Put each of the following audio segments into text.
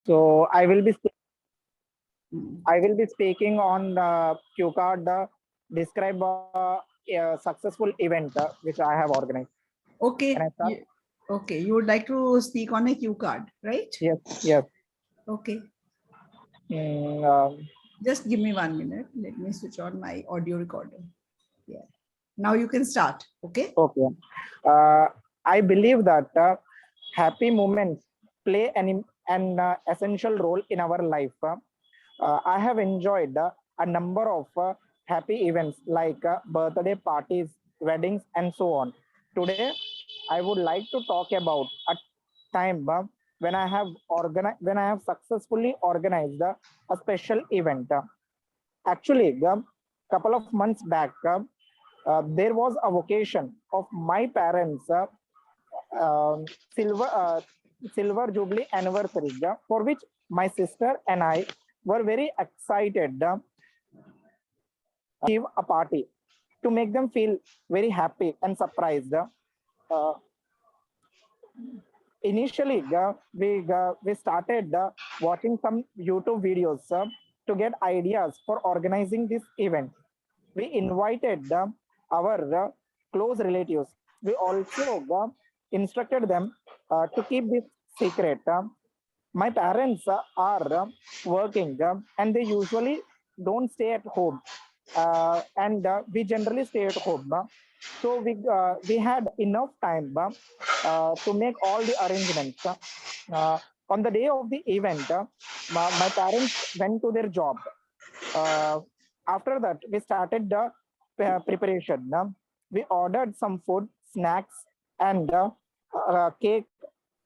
So I will be speaking on the cue card. Describe a successful event which I have organized. Can Okay. I start? Okay. You would like to speak on a cue card, right? Yes, yes. Okay. Mm, Just give me 1 minute. Let me switch on my audio recorder. Yeah. Now you can start. Okay. okay. Uh, I believe that happy moments play an essential role in our life. I have enjoyed a number of happy events like birthday parties, weddings, and so on. Today, I would like to talk about a time when I have successfully organized a special event. Actually, a couple of months back, there was a vocation of my parents' silver silver jubilee anniversary, for which my sister and I were very excited give a party to make them feel very happy and surprised. Uh, Initially, we started watching some YouTube videos to get ideas for organizing this event. We invited our close relatives. We also instructed them to keep this secret. My parents are working and they usually don't stay at home. And we generally stay at home. So we had enough time to make all the arrangements. On the day of the event, my parents went to their job. Uh, After that, we started the preparation. We ordered some food, snacks, and cake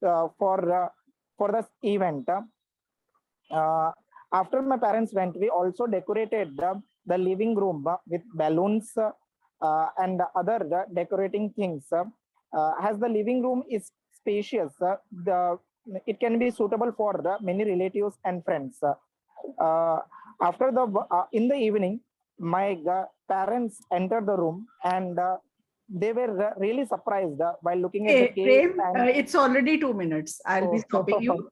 uh, for uh, for this event. Uh, After my parents went, we also decorated the living room with balloons and other decorating things. As the living room is spacious, it can be suitable for many relatives and friends. Uh, After the in the evening, my parents entered the room and they were really surprised while looking at the Okay, cake Prem, and it's already 2 minutes. I'll be oh, stopping you.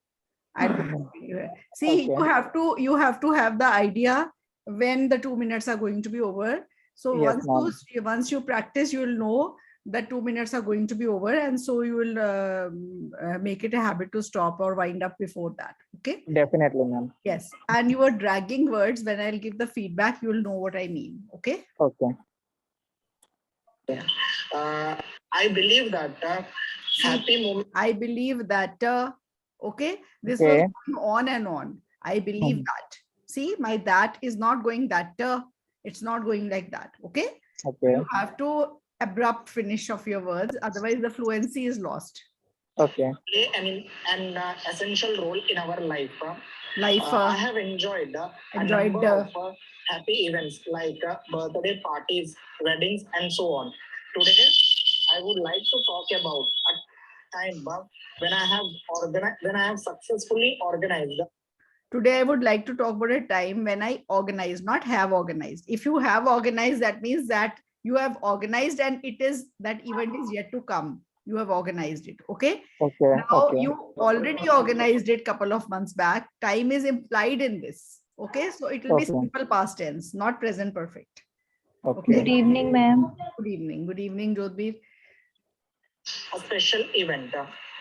I'll be stopping you. See, okay, you have to have the idea when the 2 minutes are going to be over. So yes, ma'am. once you practice, you will know that 2 minutes are going to be over, and so you will make it a habit to stop or wind up before that. Okay. Definitely, ma'am. Yes, and you are dragging words. When I'll give the feedback, you will know what I mean. Okay. Okay. Uh, I believe that happy moment. I believe that, okay, this was Okay. going on and on. I believe that. See, my that is not going that, it's not going like that. Okay. Okay. You have to abrupt finish of your words, otherwise the fluency is lost. Okay. Play an essential role in our life. I have enjoyed a number of happy events like birthday parties, weddings, and so on. Today, I would like to talk about a time when I have successfully organized. Today, I would like to talk about a time when I organized, not have organized. If you have organized, that means that you have organized and it is that event is yet to come. You have organized it. Okay. Okay. Now you already organized it couple of months back. Time is implied in this. Okay. So it will be Okay. simple past tense, not present perfect. Okay. Good evening, ma'am. Good evening. Good evening, Jodhbir. A special event.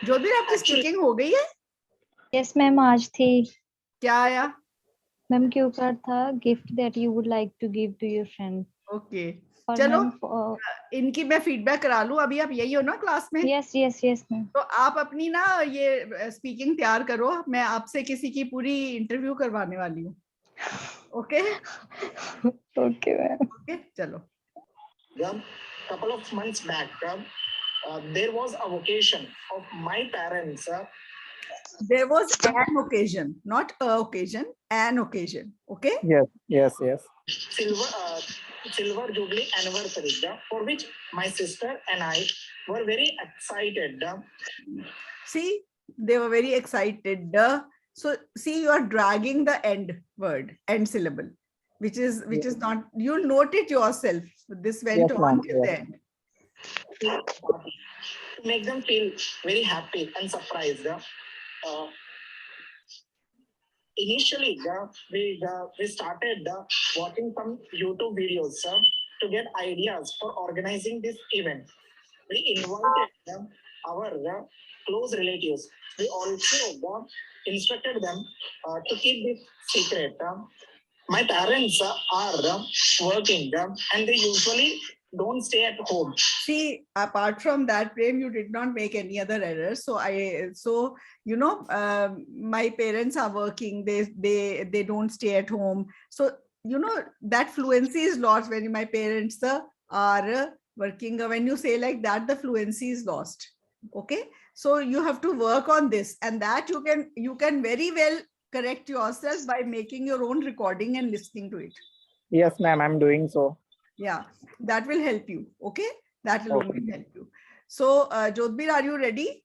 Jodhbir, आपकी speaking हो गई है? Yes, ma'am. आज थी. क्या आया? Ma'am cue card था gift that you would like to give to your friend. Okay. चलो इनकी मैं फीडबैक करा लूं. अभी आप यही हो ना क्लास में? Yes yes yes ma'am. तो आप अपनी ना ये स्पीकिंग तैयार करो. मैं आपसे किसी की पूरी इंटरव्यू करवाने वाली हूँ. Okay okay ma'am. ओके चलो. Couple of months back, there was a vocation of my parents. There was an occasion, not a occasion, an occasion. Okay. Yes, yes, yes. Silver Jubilee anniversary, for which my sister and I were very excited. See, they were very excited. So see, you are dragging the end word, end syllable, which is not. You'll note it yourself. This went Yes, on ma'am, till the yes. end. To make them feel very happy and surprised. Initially, we started watching some YouTube videos to get ideas for organizing this event. We invited our close relatives. We also instructed them to keep this secret. My parents are working and they usually don't stay at home. See, apart from that, Prem, you did not make any other errors. So my parents are working. They don't stay at home. So that fluency is lost when my parents are working. When you say like that, the fluency is lost. Okay, so you have to work on this, and that you can very well correct yourself by making your own recording and listening to it. Yes, ma'am, I'm doing so. Yeah, that will help you. Okay, that will only help you. So, Jodhbir, are you ready?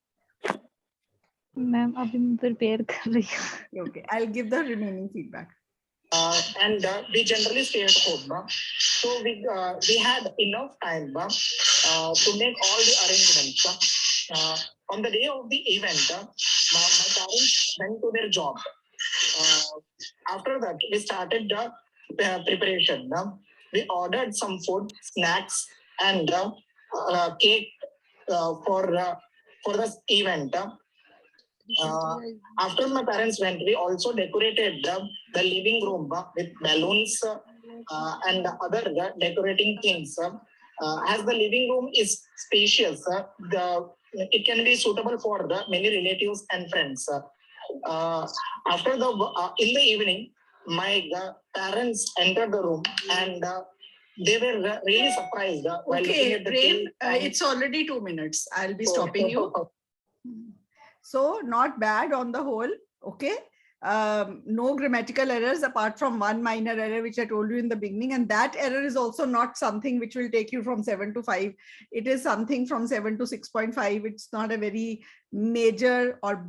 Ma'am अभी मैं prepare कर रही हूँ. Okay, I'll give the remaining feedback. And we generally stay at home. So we had enough time to make all the arrangements. On the day of the event, my parents went to their job. After that, we started the preparation. We ordered some food, snacks, and cake for this event. After my parents went, we also decorated the living room with balloons and other decorating things. As the living room is spacious, it can be suitable for the many relatives and friends. After in the evening, my parents entered the room and they were really surprised while looking at the Prem, it's already 2 minutes. I'll be stopping you. So not bad on the whole. Okay. No grammatical errors apart from one minor error which I told you in the beginning, and that error is also not something which will take you from 7 to 5. It is something from 7 to 6.5. It's not a very major or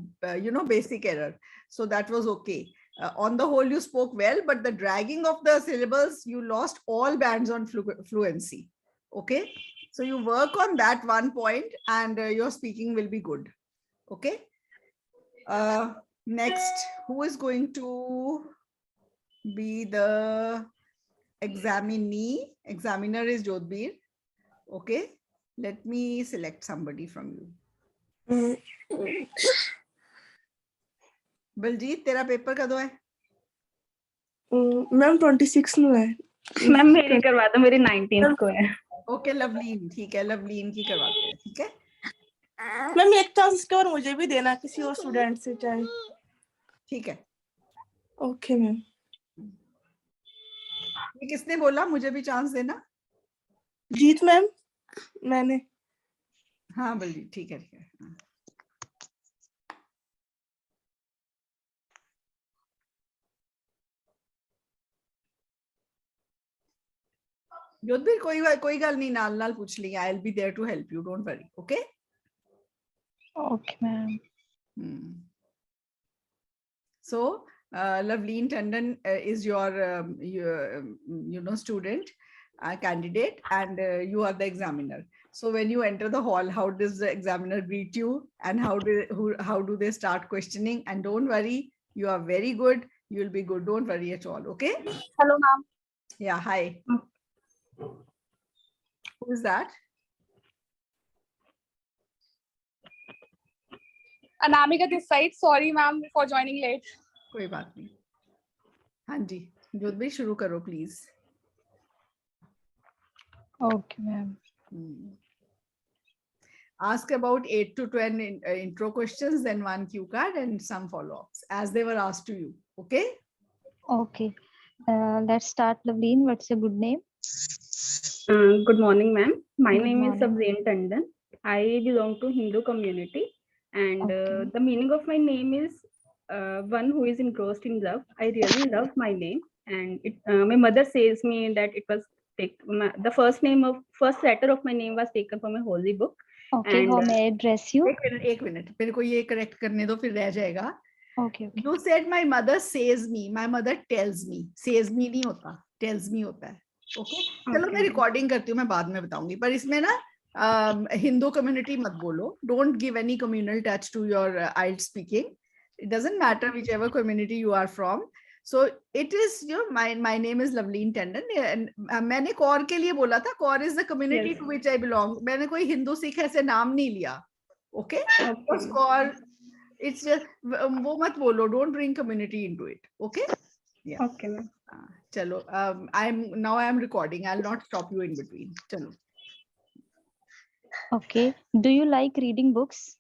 basic error. So that was okay. On the whole, you spoke well, but the dragging of the syllables, you lost all bands on fluency. Okay, so you work on that one point and your speaking will be good. Okay. Next, who is going to be the examinee? Examiner is Jodhbir. Okay. Let me select somebody from you. Baljeet, तेरा paper कदों है? Ma'am 26 में है. Ma'am मेरी करवा दो, मेरी 19th को है. ओके, लवलीन, ठीक है, लवलीन की करवाते हैं. ठीक है मैम, एक चांस इसके बाद मुझे भी देना किसी और स्टूडेंट से चाहे. ठीक है. Okay ma'am. ये किसने बोला मुझे भी चांस देना? जीत मैम, मैंने. हाँ बलजीत, ठीक है, ठीक है. Jodhbir, कोई गल नहीं, नाल पूछ ली. I'll be there to help you. Don't worry. Okay. Okay, ma'am. So, Loveleen Tandon is your student, candidate, and you are the examiner. So when you enter the hall, how does the examiner greet you, and how do they start questioning? And don't worry, you are very good. You will be good. Don't worry at all. Okay. Hello, ma'am. Yeah. Hi. Who is that? Anamika this side. Sorry, ma'am, for joining late. कोई बात नहीं. हाँ जी, जोधबीर शुरू करो please. Okay, ma'am. Ask about 8 to 10 intro questions, then 1 cue card and some follow-ups as they were asked to you. Okay? Okay. Let's start, Loveleen. What's your good name? Good morning, ma'am. My Good name is morning. Sabzeen Tandon. I belong to Hindu community, and Okay. the meaning of my name is one who is engrossed in love. I really love my name, and my mother says me that it was the first letter of my name was taken from a holy book. Okay. And, how may I address you? एक minute मेरे को ये correct करने दो, फिर रह जाएगा. Okay. Okay. You said my mother says me. My mother tells me. Says me नहीं होता, tells me होता है. Okay. चलो मैं रिकॉर्डिंग करती हूँ, मैं बाद में बताऊंगी. पर इसमें ना हिंदू कम्युनिटी मत बोलो. Don't give any communal touch to your IELTS speaking. It doesn't matter whichever community you are from. So it is, my name is Loveleen Tandon, and मैंने कौर के लिए बोला था. Kaur is the community Yes. to which I belong. मैंने कोई हिंदू सिख ऐसे नाम नहीं लिया. Okay? Because Okay. Kaur, it's just वो मत बोलो. Don't bring community into it. Okay? Yeah. Okay, ma'am. चलो. I am recording. I'll not stop you in between. चलो. Okay. Do you like reading books?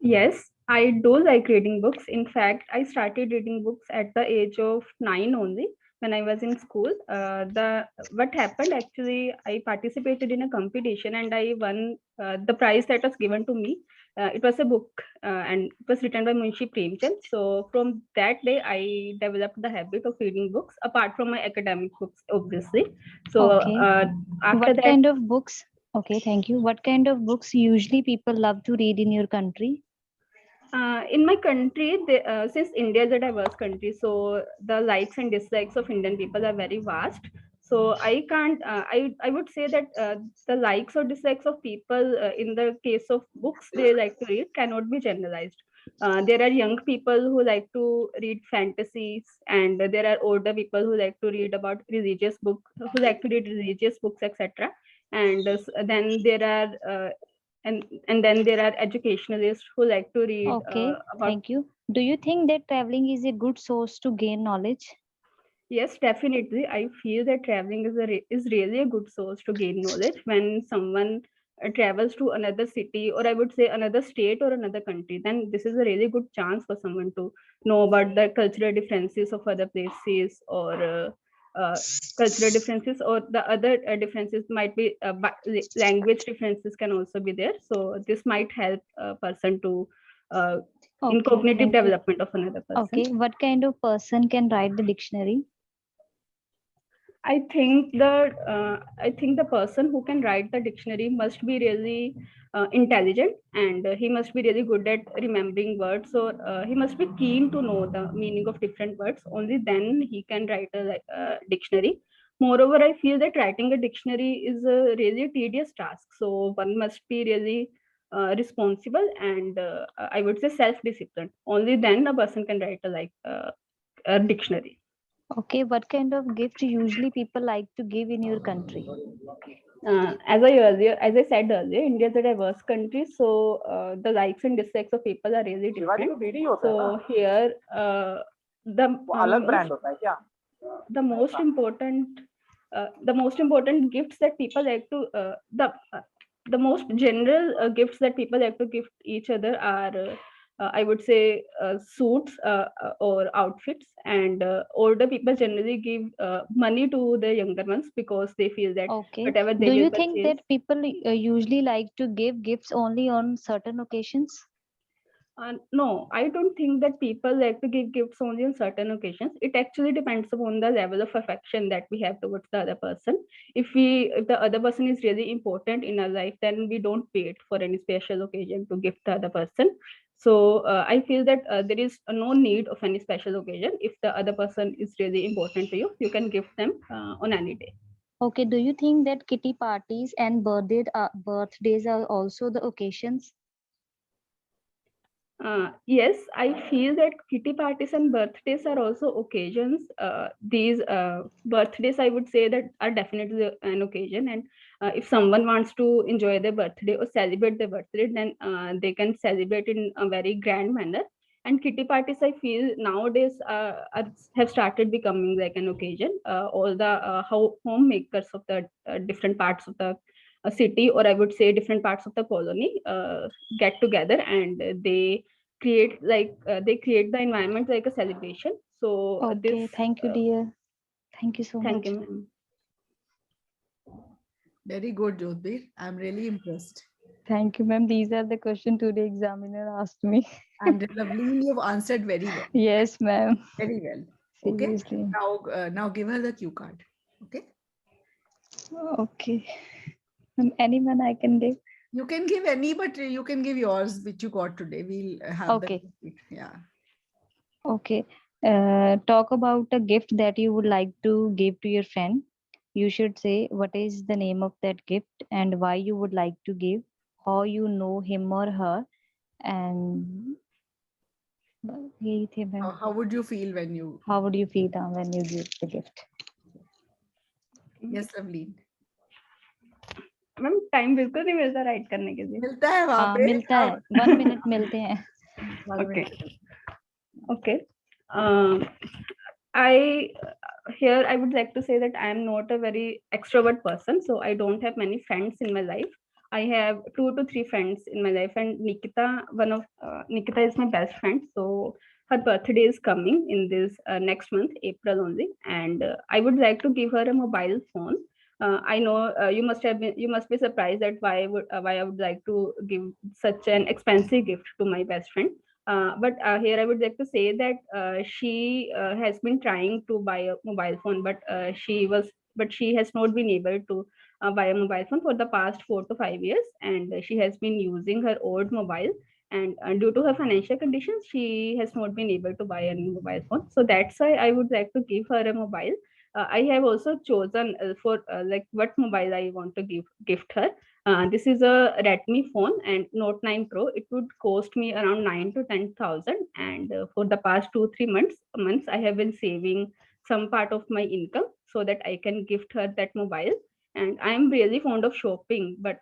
Yes, I do like reading books. In fact, I started reading books at the age of 9 only when I was in school. What happened actually, I participated in a competition and I won the prize that was given to me. It was a book and it was written by Munshi Premchand. So from that day, I developed the habit of reading books apart from my academic books, obviously. So Okay. after What that, kind of books? Okay, thank you. What kind of books usually people love to read in your country? in my country, since India is a diverse country, so the likes and dislikes of Indian people are very vast. So I can't. I would say that the likes or dislikes of people in the case of books they like to read cannot be generalized. There are young people who like to read fantasies, and there are older people who like to read about religious books, who like to read religious books, etc. And then there are and then there are educationalists who like to read Okay, about. thank you. Do you think that traveling is a good source to gain knowledge? Yes, definitely. I feel that traveling is really a good source to gain knowledge when someone travels to another city, or I would say another state or another country. Then this is a really good chance for someone to know about the cultural differences of other places, or cultural differences, or the other differences might be language differences can also be there. So this might help a person to in Okay, cognitive thank you. development of another person. Okay, what kind of person can write the dictionary? I think the person who can write the dictionary must be really intelligent, and he must be really good at remembering words, or he must be keen to know the meaning of different words. Only then he can write a dictionary. Moreover, I feel that writing a dictionary is a really tedious task. So one must be really responsible and I would say self-disciplined. Only then a person can write a dictionary. Okay, what kind of gift usually people like to give in your country? As I said earlier, India is a diverse country, so the likes and dislikes of people are really Shivaji को different. BD होता है ना, So here, the वो अलग brand होता है क्या? the most important gifts that people like to the most general gifts that people like to give each other are I would say suits or outfits, and older people generally give money to the younger ones because they feel that Okay, whatever they do you will think purchase. that people usually like to give gifts only on certain occasions? No, I don't think that people like to give gifts only on certain occasions. It actually depends upon the level of affection that we have towards the other person. If the other person is really important in our life, then we don't wait for any special occasion to gift the other person. So I feel that there is no need of any special occasion. If the other person is really important to you, you can gift them on any day. Okay, do you think that kitty parties and birthdays are also the occasions? Yes, I feel that kitty parties and birthdays are also occasions. These birthdays, I would say, that are definitely an occasion. And if someone wants to enjoy their birthday or celebrate their birthday, then they can celebrate in a very grand manner. And kitty parties, I feel nowadays have started becoming like an occasion. All the homemakers of the different parts of the city, or I would say different parts of the colony, get together and they create the environment like a celebration. So Okay, thank you, dear. Thank you so thank much. you, ma'am. Very good, Jyotbir. I'm really impressed. Thank you, ma'am. These are the questions today examiner asked me. And Loveleen, you've answered very well. Yes, ma'am. Very well. Okay. Seriously. Now give her the cue card. Okay. Okay. Anyone I can give? You can give any, but you can give yours, which you got today. We'll have Okay. Yeah. Okay. Talk about a gift that you would like to give to your friend. You should say what is the name of that gift and why you would like to give, how you know him or her, and यही थे ma'am. How would you feel when you? How would you feel when you give the gift? Yes, Lavleen. Ma'am time बिल्कुल नहीं मिलता right करने के लिए. मिलता है वहाँ हाँ पे. मिलता है. 1 minute मिलते हैं. Okay. Okay. I here I would like to say that I am not a very extrovert person, so I don't have many friends in my life. I have 2 to 3 friends in my life, and Nikita, Nikita is my best friend. So her birthday is coming in this next month, April only, and I would like to give her a mobile phone. I know you must be surprised that why I would like to give such an expensive gift to my best friend. But here I would like to say that she has been trying to buy a mobile phone, but she has not been able to buy a mobile phone for the past 4 to 5 years, and she has been using her old mobile. And due to her financial conditions, she has not been able to buy a new mobile phone. So that's why I would like to give her a mobile. I have also chosen for like what mobile I want to gift her. This is a Redmi phone and Note 9 Pro. It would cost me around 9 to 10,000. And for the past 2 3 months, I have been saving some part of my income so that I can gift her that mobile. And I am really fond of shopping, but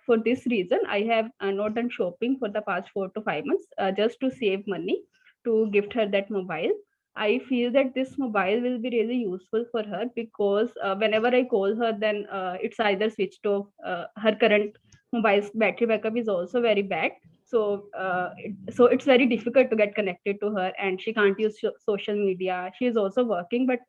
for this reason, I have not done shopping for the past 4 to 5 months just to save money to gift her that mobile. I feel that this mobile will be really useful for her because whenever I call her, then it's either switched off. Her current mobile's battery backup is also very bad. So it's very difficult to get connected to her, and she can't use social media. She is also working, but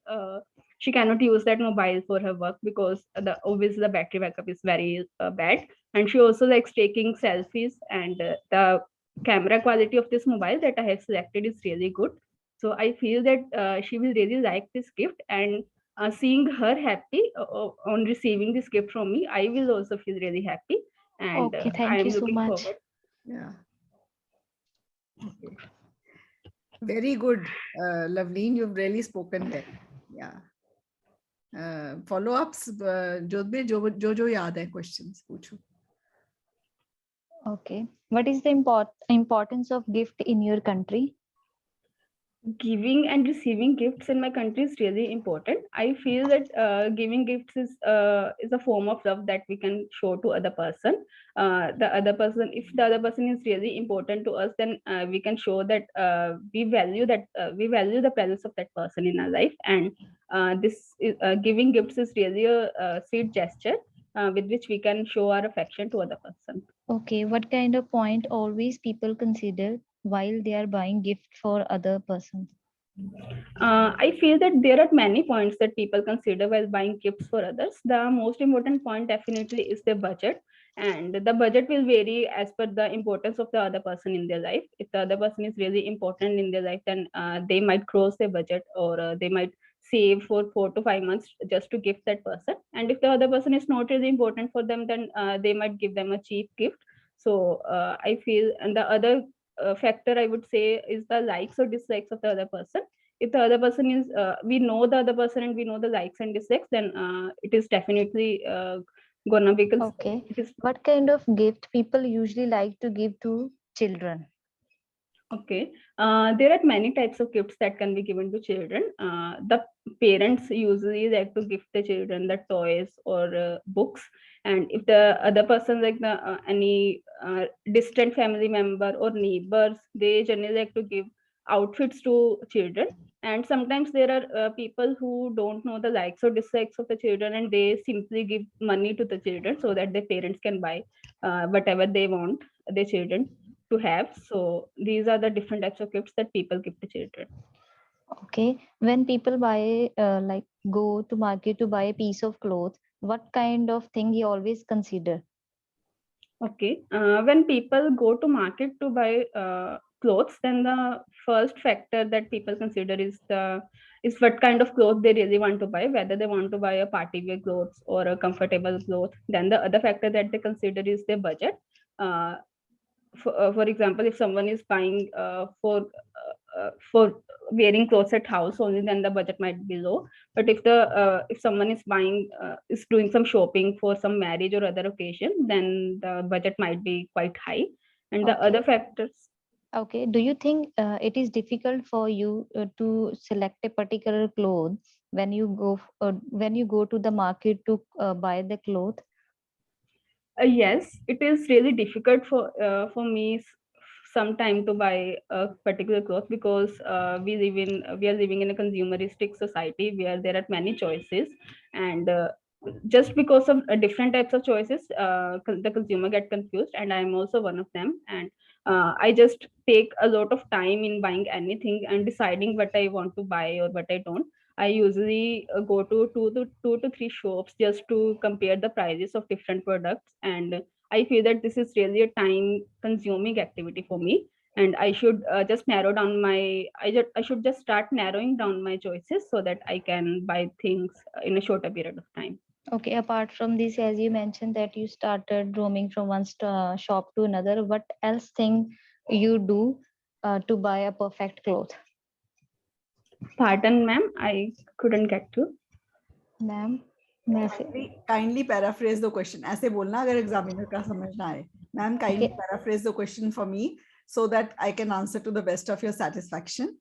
she cannot use that mobile for her work because obviously the battery backup is very bad. And she also likes taking selfies, and the camera quality of this mobile that I have selected is really good. So I feel that she will really like this gift, and seeing her happy on receiving this gift from me, I will also feel really happy. And Okay, I thank am you so looking much. forward. Yeah. Okay. Very good, Lavleen. You've really spoken well. Yeah. Follow-ups, Jodhbir, जो याद है questions पूछो. Okay. What is the importance of gift in your country? Giving and receiving gifts in my country is really important. I feel that giving gifts is a form of love that we can show to other person. The other person, if the other person is really important to us, then we can show that we value the presence of that person in our life. And giving gifts is really a sweet gesture with which we can show our affection to other person. Okay. What kind of point always people consider while they are buying gift for other persons? I feel that there are many points that people consider while buying gifts for others. The most important point definitely is the budget, and the budget will vary as per the importance of the other person in their life. If the other person is really important in their life, then they might cross their budget, or they might save for 4 to 5 months just to gift that person. And if the other person is not really important for them, then they might give them a cheap gift. So I feel, and the other factor I would say is the likes or dislikes of the other person. If the other person is we know the other person and we know the likes and dislikes, then it is definitely gonna because Okay. it is What kind of gift people usually like to give to children? okay. There are many types of gifts that can be given to children. The parents usually like to gift the children the toys or books, and if the other person, like the any distant family member or neighbors, they generally like to give outfits to children. And sometimes there are people who don't know the likes or dislikes of the children, and they simply give money to the children so that their parents can buy whatever they want their children to have. So these are the different types of gifts that people give to children. Okay. When people buy, like go to market to buy a piece of cloth, what kind of thing you always consider? Okay. When people go to market to buy clothes, then the first factor that people consider is what kind of clothes they really want to buy, whether they want to buy a party wear clothes or a comfortable cloth. Then the other factor that they consider is their budget. Uh, for example, if someone is buying for wearing clothes at house only, then the budget might be low. But if someone is buying is doing some shopping for some marriage or other occasion, then the budget might be quite high. And the Okay. other factors Okay. Do you think it is difficult for you to select a particular cloth when you go to the market to buy the cloth? Yes, it is really difficult for me sometime to buy a particular cloth because we are living in a consumeristic society where there are many choices, and just because of different types of choices, the consumer get confused, and I'm also one of them. And I just take a lot of time in buying anything and deciding what I want to buy or what I don't. I usually go to two to three shops just to compare the prices of different products, and I feel that this is really a time consuming activity for me, and I should just narrow down my I should just start narrowing down my choices so that I can buy things in a shorter period of time. Okay. Apart from this, as you mentioned that you started roaming from one shop to another, what else thing you do to buy a perfect cloth? Pardon, ma'am, I couldn't get to. Ma'am, Kindly paraphrase the question. ऐसे बोलना अगर examiner का समझ ना आए. Ma'am, kindly Okay. paraphrase the question for me so that I can answer to the best of your satisfaction.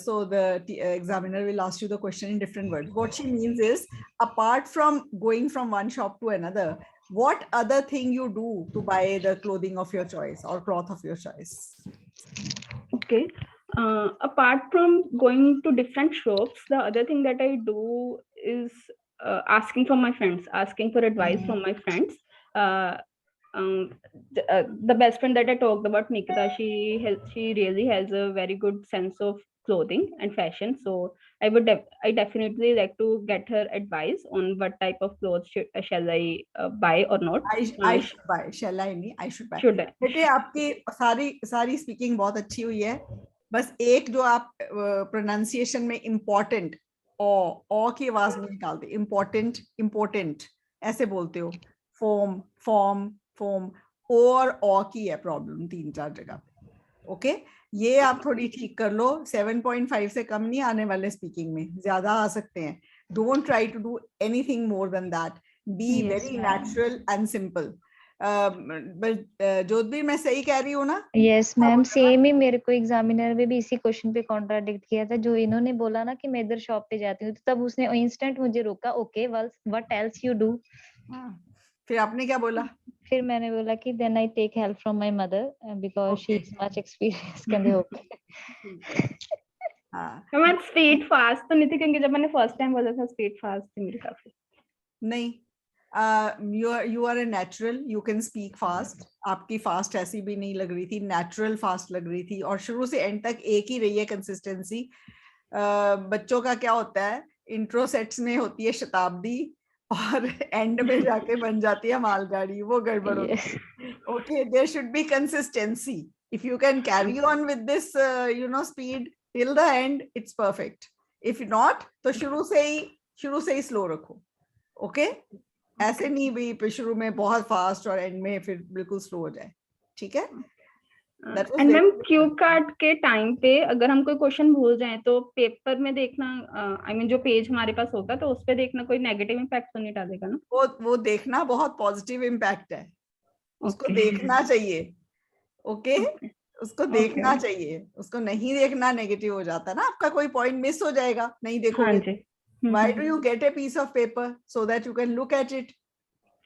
So the examiner will ask you the question in different words. What she means is, apart from going from one shop to another, what other thing you do to buy the clothing of your choice or cloth of your choice? Okay. Apart from going to different shops, the other thing that I do is asking from my friends, asking for advice from my friends. Uh, the best friend that I talked about, Nikita, she really has a very good sense of clothing and fashion. So I definitely like to get her advice on what type of clothes shall I buy or not. I should buy. Shall I नहीं? I should buy. Should I? बेटे आपकी सारी speaking बहुत अच्छी हुई है. बस एक जो आप प्रोनाउंसिएशन में इम्पोर्टेंट ओ की आवाज नहीं निकालते. इम्पोर्टेंट ऐसे बोलते हो. फॉर्म और ओ की है प्रॉब्लम 3-4 जगह पे. ओके, ये आप थोड़ी ठीक कर लो. 7.5 से कम नहीं आने वाले स्पीकिंग में, ज्यादा आ सकते हैं. Don't try to do anything more than that. Be Yes, very ma'am. natural and simple. ज्योतिर् मैं सही कह रही हूँ ना? यस मैम, सेम ही मेरे को एग्जामिनर में भी इसी क्वेश्चन पे कॉन्ट्राडिक्ट किया था. जो इन्होंने बोला ना कि मैं इधर शॉप पे जाती हूँ, तो तब उसने इंस्टेंट मुझे रोका. Okay, what else you do? फिर आपने क्या बोला? फिर मैंने बोला कि then I take help from my mother because she is much experience. कहते ओके. मैं स्पीड फास्ट तो नहीं थी, क्योंकि जब मैंने फर्स्ट टाइम बोला था स्पीड फास्ट थी मेरी काफी. नहीं, you are a natural, you can speak fast. आपकी फास्ट ऐसी भी नहीं लग रही थी, नेचुरल फास्ट लग रही थी, और शुरू से एंड तक एक ही रही है कंसिस्टेंसी. बच्चों का क्या होता है, इंट्रो सेट्स में होती है शताब्दी और एंड में जाके बन जाती है मालगाड़ी. वो गड़बड़ होती है. Okay, there should be consistency. If you can carry on with this speed till the end, it's perfect. If not तो शुरू से ही स्लो रखो. ओके, ऐसे नहीं भी शुरू में बहुत फास्ट और एंड में फिर बिल्कुल स्लो हो जाए. ठीक है. एंड मैम, क्यू कार्ड के टाइम पे अगर हम कोई क्वेश्चन भूल जाए तो पेपर में देखना, आई मीन जो पेज हमारे पास होगा तो उस पे देखना कोई नेगेटिव इम्पैक्ट तो नहीं डालेगा ना? वो देखना बहुत पॉजिटिव इम्पैक्ट है. उसको देखना चाहिए. ओके, उसको देखना चाहिए. उसको नहीं देखना नेगेटिव हो जाता है ना. आपका कोई पॉइंट मिस हो जाएगा नहीं देखोगे. Why do you get a piece of paper? So that you can look at it.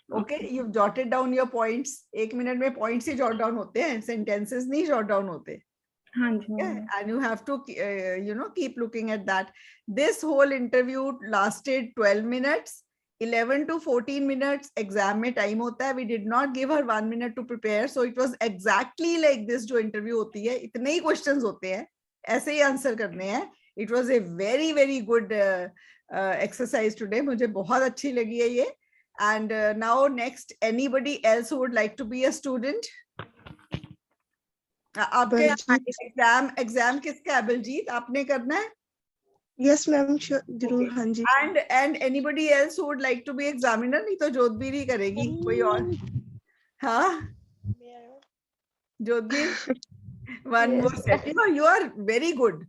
Okay, you've jotted down your points. 1 minute में points ही jot down होते हैं, sentences नहीं jot down होते. And you have to keep looking at that. This whole interview lasted 12 minutes. 11 to 14 minutes exam में time होता है. We did not give her 1 minute to prepare, so it was exactly like this. जो interview होती है, इतने ही questions होते हैं, ऐसे ही answer करने हैं. It was a very very good exercise today. मुझे बहुत अच्छी लगी है ये. And now next, anybody else who would like to be a student? आपके एग्जाम किसका है बलजीत? आपने करना है? Yes ma'am, जरूर. हाँ जी. And anybody else who would like to be examiner? नहीं तो जोधबीर ही करेगी, कोई और? हाँ, जोधबीर, one more set. You are very good.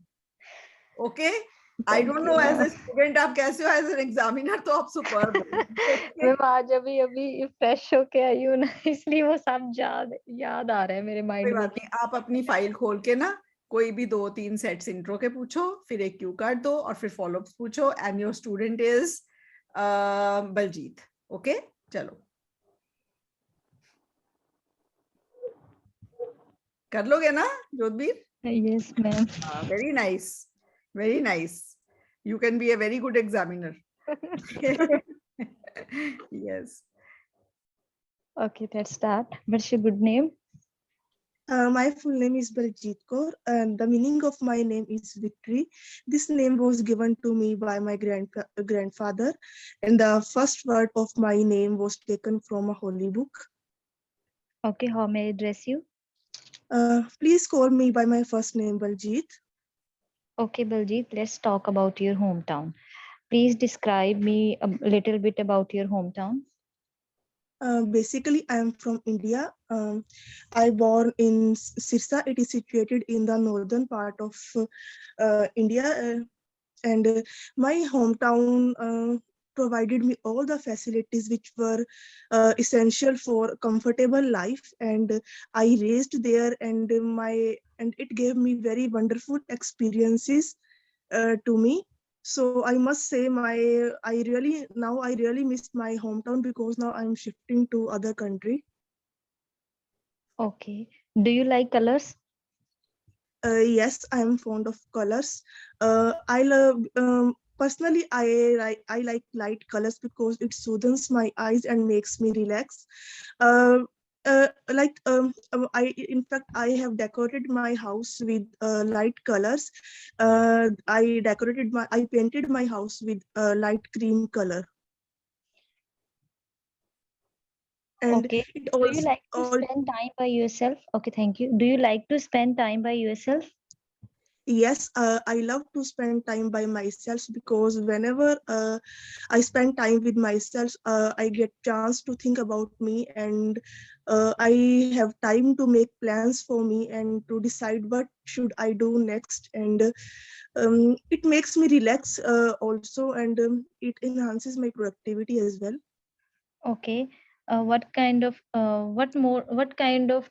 Okay, I Thank don't you, know as a ma'am. student आप कैसे हो, as an examiner तो आप superb हो. Okay. मैम आज अभी अभी फ्रेश होके आई हूँ ना, इसलिए वो सब याद आ रहा है मेरे कोई माइंड में बात नहीं, आप अपनी फाइल खोल के ना कोई भी 2-3 सेट्स इंट्रो के पूछो, फिर एक क्यू कार्ड दो और फिर फॉलोअप्स पूछो. And your student is Baljeet. Okay, चलो कर लोगे ना Jodhbir? Yes ma'am. Very nice, very nice. You can be a very good examiner. Yes. Okay, let's start. What's your good name? My full name is Baljeet Kaur, and the meaning of my name is Victory. This name was given to me by my grandfather, and the first word of my name was taken from a holy book. Okay, how may I address you? Please call me by my first name, Baljeet. Okay, Baljeet, let's talk about your hometown. Please describe me a little bit about your hometown. Basically, I am from India. I born in Sirsa. It is situated in the northern part of India, and my hometown provided me all the facilities which were essential for comfortable life, and I raised there, and it gave me very wonderful experiences to me. So I must say I really miss my hometown because now I'm shifting to other country. Okay. Do you like colors? Yes, I am fond of colors. I love personally I like light colors because it soothes my eyes and makes me relax. I in fact I have decorated my house with light colors. I painted my house with light cream color. And Okay. it Do you also like to spend time by yourself? Okay, thank you. Do you like to spend time by yourself? Yes, I love to spend time by myself because whenever I spend time with myself, I get chance to think about me, and I have time to make plans for me and to decide what should I do next. And it makes me relax also, and it enhances my productivity as well. Okay. What kind of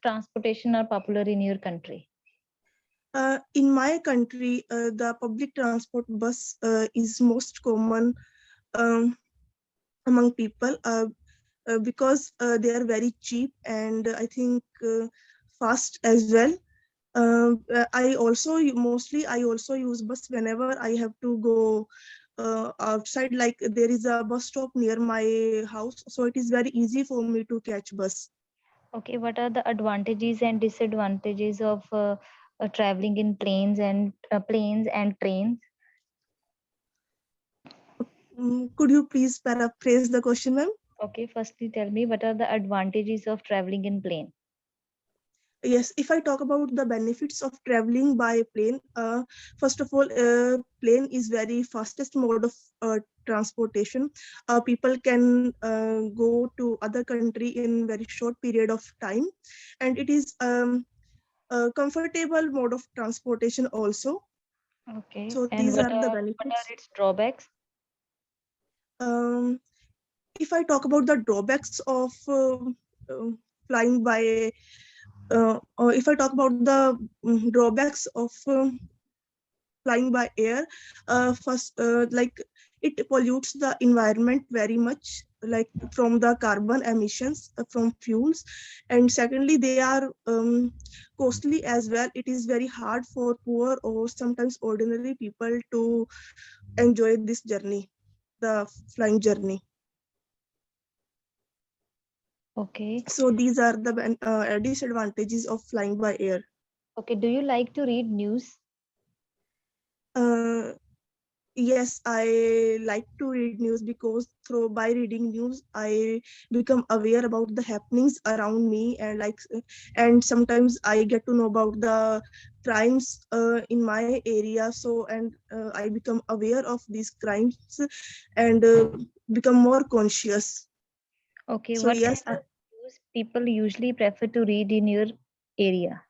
transportation are popular in your country? In my country, the public transport bus is most common um, among people. Because they are very cheap, and I think fast as well. I also use bus whenever I have to go outside, like there is a bus stop near my house, so it is very easy for me to catch bus. Okay, what are the advantages and disadvantages of traveling in planes and trains? Could you please paraphrase the question, ma'am? Okay, firstly tell me what are the advantages of traveling in plane? Yes, if I talk about the benefits of traveling by plane, first of all, plane is very fastest mode of transportation. People can go to other country in very short period of time, and it is a comfortable mode of transportation also. Okay, So and these are the what are benefits. its drawbacks? Um, if I talk about the drawbacks of flying by or if I talk about the drawbacks of flying by air, first, like it pollutes the environment very much, like from the carbon emissions from fuels, and secondly, they are costly as well. It is very hard for poor or sometimes ordinary people to enjoy this journey, the flying journey. Okay. So these are the disadvantages of flying by air. Okay, do you like to read news? Uh, Yes, I like to read news because through by reading news, I become aware about the happenings around me, and sometimes I get to know about the crimes in my area. So, and I become aware of these crimes and become more conscious. Okay, So what yes, kind of news people usually prefer to read in your area?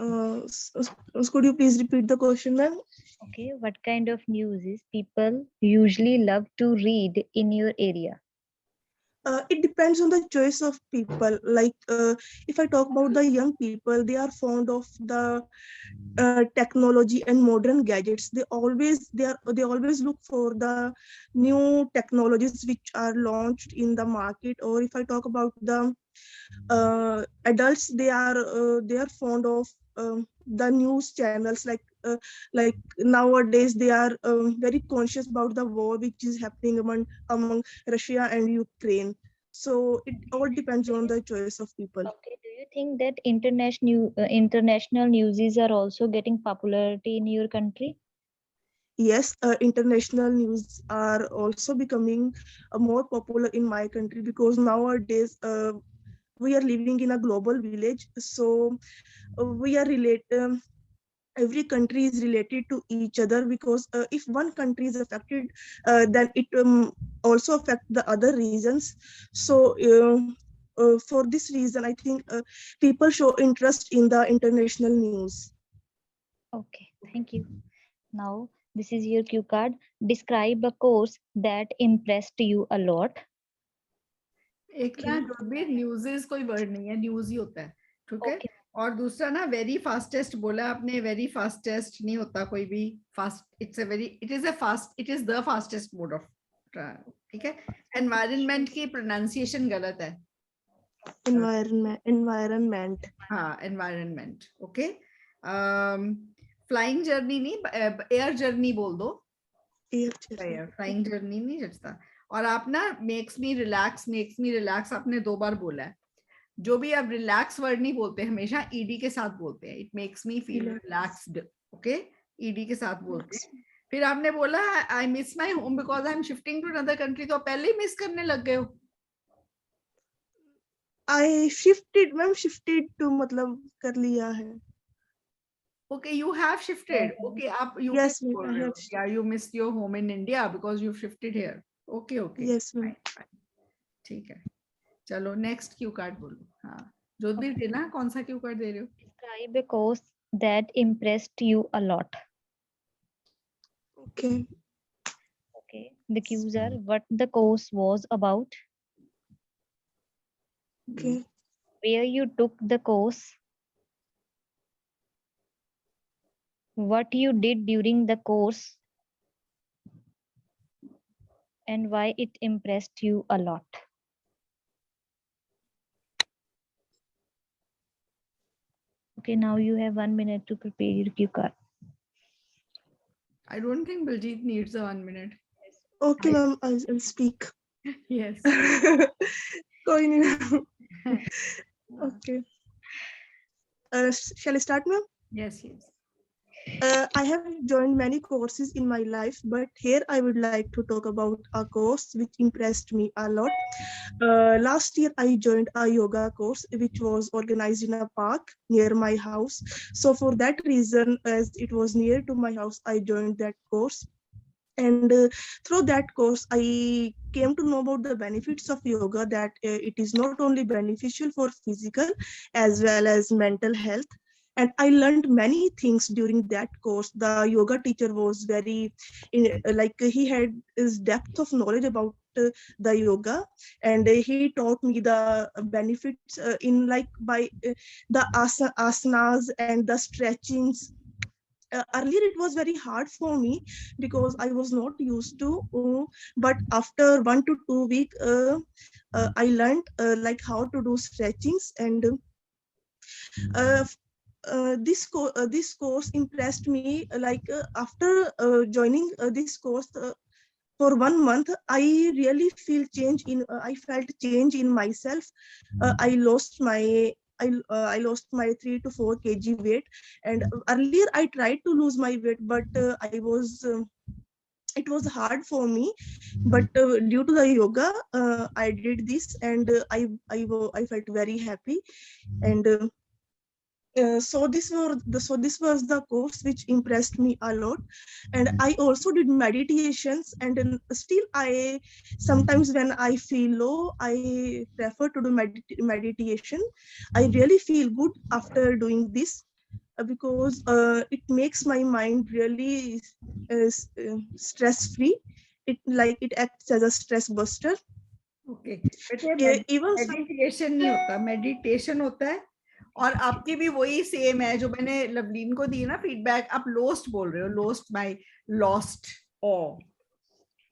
Could you please repeat the question, ma'am? Okay, what kind of news is people usually love to read in your area? It depends on the choice of people. Like if I talk about the young people, they are fond of the technology and modern gadgets. They always look for the new technologies which are launched in the market. Or if I talk about the adults, they are fond of the news channels, like nowadays they are very conscious about the war which is happening among Russia and Ukraine. So it all depends on the choice of people. Okay, do you think that international newses are also getting popularity in your country? Yes, international news are also becoming more popular in my country, because nowadays we are living in a global village. So we are every country is related to each other, because if one country is affected, then it also affect the other regions. So for this reason, I think people show interest in the international news. Okay, thank you. Now, this is your cue card. Describe a course that impressed you a lot. एक ना जो भी news कोई word नहीं है, news ही होता है, ठीक है। Okay. और दूसरा ना वेरी फास्टेस्ट बोला आपने, वेरी फास्टेस्ट नहीं होता कोई भी fast, it is the fastest mode of, ठीक है। एनवायरनमेंट की प्रोनाउंसिएशन गलत है, Environment. हाँ एनवायरनमेंट, ओके। फ्लाइंग जर्नी नहीं, एयर जर्नी बोल दो, फ्लाइंग जर्नी नहीं जचता। और आप ना मेक्स मी रिलैक्स आपने 2 बार बोला है। जो भी आप रिलैक्स वर्ड नहीं बोलते, हमेशा ईडी के साथ बोलते हैं। It makes me feel relaxed, okay, ED के साथ बोलते हैं। फिर आपने बोला I miss my home because I am shifting to another country, तो पहले ही मिस करने लग गए हो। I shifted to मतलब कर लिया है. Okay, you have shifted. Okay, आप यूपी Yes, से बोल I रहे हो। have. Yeah, you missed your home in India because you shifted here. Okay. Yes, ma'am. Fine. ठीक है, चलो नेक्स्ट क्यू कार्ड बोलो। हाँ, ज्योतिर् देना, कौन सा क्यू कार्ड दे रहे हो? Describe a course that impressed you a lot. Okay. Okay, the cues are what the course was about, Okay. where you took the course, what you did during the course, and why it impressed you a lot. Okay, now you have 1 minute to prepare your cue card. I don't think Baljeet needs a 1 minute. Okay, ma'am, I'll speak. Yes. कोई नहीं. Okay. Shall I start, ma'am? Yes. I have joined many courses in my life, but here I would like to talk about a course which impressed me a lot. Last year, I joined a yoga course which was organized in a park near my house. So for that reason, as it was near to my house, I joined that course. And through that course, I came to know about the benefits of yoga, that it is not only beneficial for physical as well as mental health. And I learned many things during that course. The yoga teacher was he had his depth of knowledge about the yoga, and he taught me the benefits in by the asanas and the stretchings. Earlier it was very hard for me because I was not used to, but after 1 to 2 weeks I learned how to do stretchings. And this course impressed me. After joining this course for 1 month, I really I felt change in myself. I lost my 3 to 4 kg weight, and earlier I tried to lose my weight, but it was hard for me. But due to the yoga, I did this, and I felt very happy. And so this was the course which impressed me a lot. And I also did meditations, and still I sometimes when I feel low, I prefer to do meditation. I really feel good after doing this. because it makes my mind really stress free. It acts as a stress buster. Okay बेटे Even meditation नहीं होता, meditation होता है। और आपकी भी वही same है जो मैंने लवलीन को दी ना फीडबैक, आप लोस्ट बोल रहे हो, lost my lost oh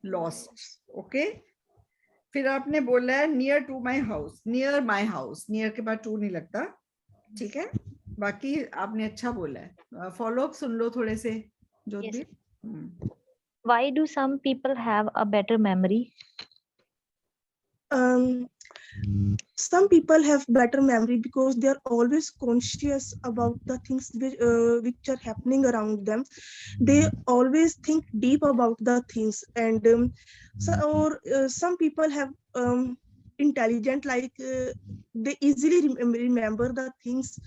lost. Okay, फिर आपने बोला है near to my house, near my house, near के बाद टू नहीं लगता, ठीक है। बाकी आपने अच्छा बोला है। फॉलो अप सुन लो थोड़े से ज्योति। Why do some people have a better memory? Some people have better memory because they are always conscious about the things which are happening around them. They always think deep about the things, and some people have intelligent, they easily remember the things.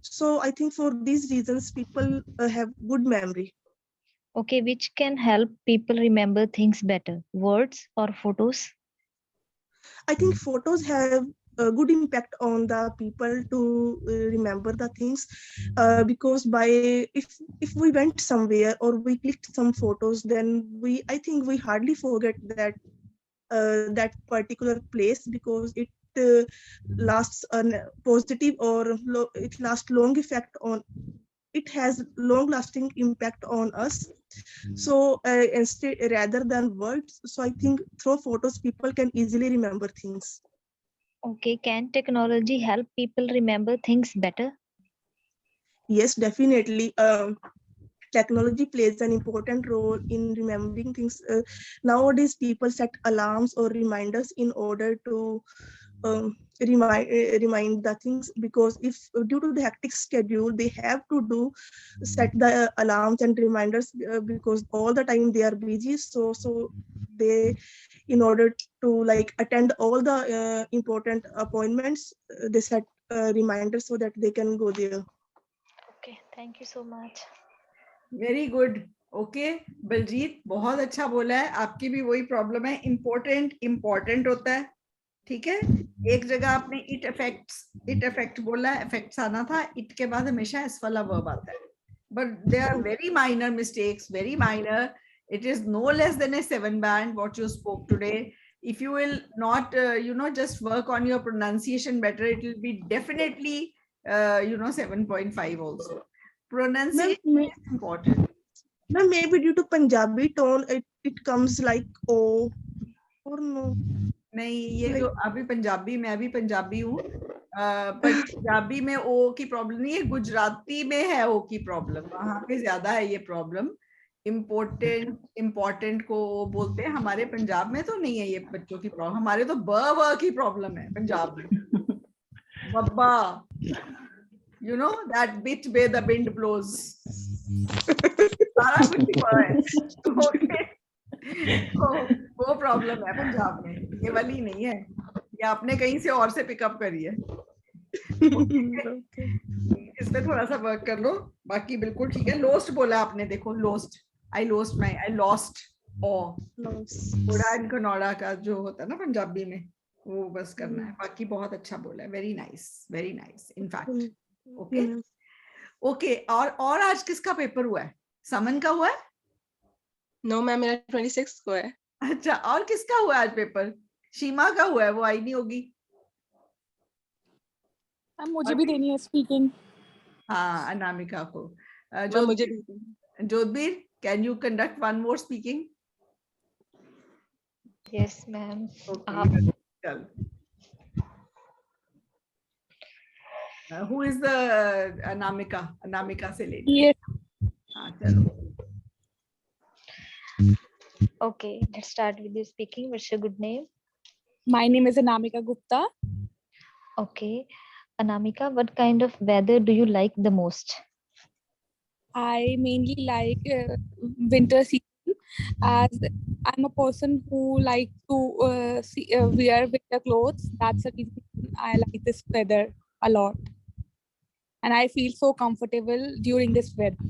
So I think for these reasons people have good memory. Okay, which can help people remember things better, words or photos? I think photos have a good impact on the people to remember the things, because if we went somewhere or we clicked some photos, then I think we hardly forget that particular place, because it lasts a positive or it lasts long effect on. It has long lasting impact on us. So instead, rather than words, so I think through photos people can easily remember things. Okay, can technology help people remember things better? Yes, definitely. Technology plays an important role in remembering things. Nowadays people set alarms or reminders in order to remind the things, because if due to the hectic schedule they have to set the alarms and reminders, because all the time they are busy, so they, in order to attend all the important appointments, they set reminders so that they can go there. Okay, thank you so much. Very good. Okay Baljeet, बहुत अच्छा बोला है। आपकी भी वही problem है, important होता है, ठीक है। एक जगह आपने इट इफेक्ट बोला, इफेक्ट्स आना था, इट के बाद हमेशा एस वाला वर्ब आता है, but they are very minor mistakes, very minor. It is no less than a 7 band what you spoke today. If you will not just work on your pronunciation better, it will be definitely 7.5 also. Pronunciation is important. Ma'am, maybe due to Punjabi tone, it comes like O or no. नहीं, ये जो अभी पंजाबी, मैं भी पंजाबी हूँ, पर पंजाबी में ओ की प्रॉब्लम नहीं है, गुजराती में है ओ की प्रॉब्लम, वहां पे ज्यादा है ये प्रॉब्लम। इम्पोर्टेंट को बोलते हैं, हमारे पंजाब में तो नहीं है ये बच्चों की प्रॉब्लम, हमारे तो ब की प्रॉब्लम है पंजाब में। Babba, you know that bit way the wind blows, सारा कुछ है। ओके, वो प्रॉब्लम है पंजाब में, ये वाली नहीं है, ये आपने कहीं से और से पिकअप करी है। इस पे थोड़ा सा वर्क कर लो, बाकी बिल्कुल ठीक है। लोस्ट बोला आपने, देखो लोस्ट, आई लॉस्ट ओड़ा एंड कनौड़ा का जो होता है ना पंजाबी में, वो बस करना है। बाकी बहुत अच्छा बोला है, वेरी नाइस इनफैक्ट। ओके, और आज किसका पेपर हुआ है? समन का हुआ है? नो मैम, मेरा 26 को है। अच्छा, और किसका हुआ है आज पेपर? शीमा का हुआ है, वो आई नहीं होगी। मुझे भी देनी है स्पीकिंग। हाँ, अनामिका को। Jodhbir, can you conduct one more speaking? Yes, ma'am. चल। Who is the अनामिका से ले। Yes. हाँ, चलो। Okay, let's start with the speaking. What's your good name? My name is Anamika Gupta. Okay, Anamika, what kind of weather do you like the most? I mainly like winter season, as I'm a person who like to wear winter clothes. That's the reason I like this weather a lot, and I feel so comfortable during this weather.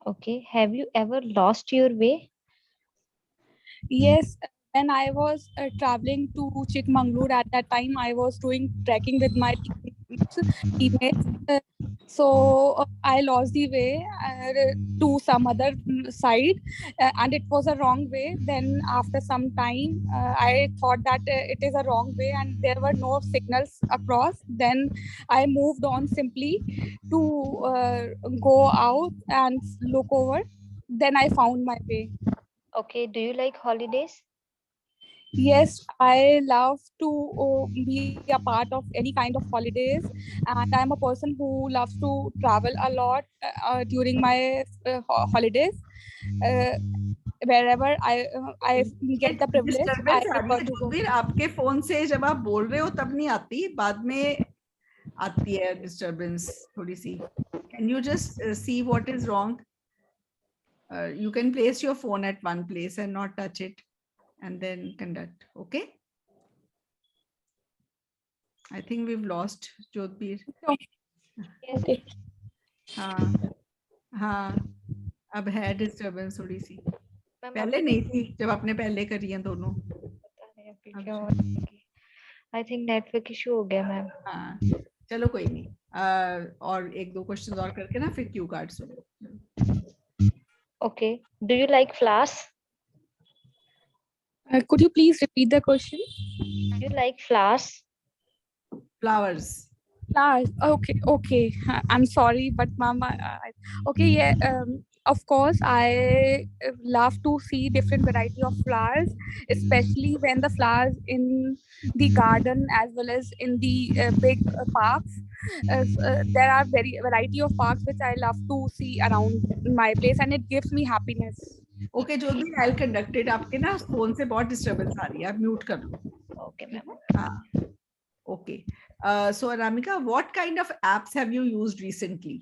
Okay, have you ever lost your way? Yes, when I was traveling to Chikmagalur, at that time I was doing trekking with my teammates. So I lost the way to some other side, and it was a wrong way. Then after some time, I thought that it is a wrong way and there were no signals across. Then I moved on simply to go out and look over. Then I found my way. Okay, do you like holidays? Yes, I love to be a part of any kind of holidays, and I'm a person who loves to travel a lot during my holidays. Uh, Wherever I get the privilege, I disturbance आ रही prefer है to go. ज्योतिर्, आपके phone से जब आप बोल रहे हो तब नहीं आती, बाद में आती है डिस्टरबेंस थोड़ी सी. Can you just see what is wrong? You can place your phone at one place and not touch it, and then conduct. Okay. I think we've lost Jyotbir. Yes. Okay. हाँ हाँ, अब है disturbance थोड़ी सी. Ma'am पहले नहीं थी जब आपने पहले करी है दोनों. पता नहीं अभी क्या हो रहा है. आई थिंक नेटवर्क इशू हो गया मैम. हाँ, चलो कोई नहीं. और एक दो क्वेश्चन और करके ना फिर क्यू कार्ड सुनो. Okay, do you like flowers? Could you please repeat the question? Do you like flowers? Flowers. Flowers. Okay, okay. I'm sorry, but mama. Okay, yeah. Of course, I love to see different variety of flowers, especially when the flowers in the garden as well as in the big parks. There are very variety of parks which I love to see around my place, and it gives me happiness. Okay, Jyoti, I'll conduct it. आपके ना phone से बहुत disturbance आ रही है, आप mute कर लो. Okay, ma'am. हाँ. Okay. So Anamika, what kind of apps have you used recently?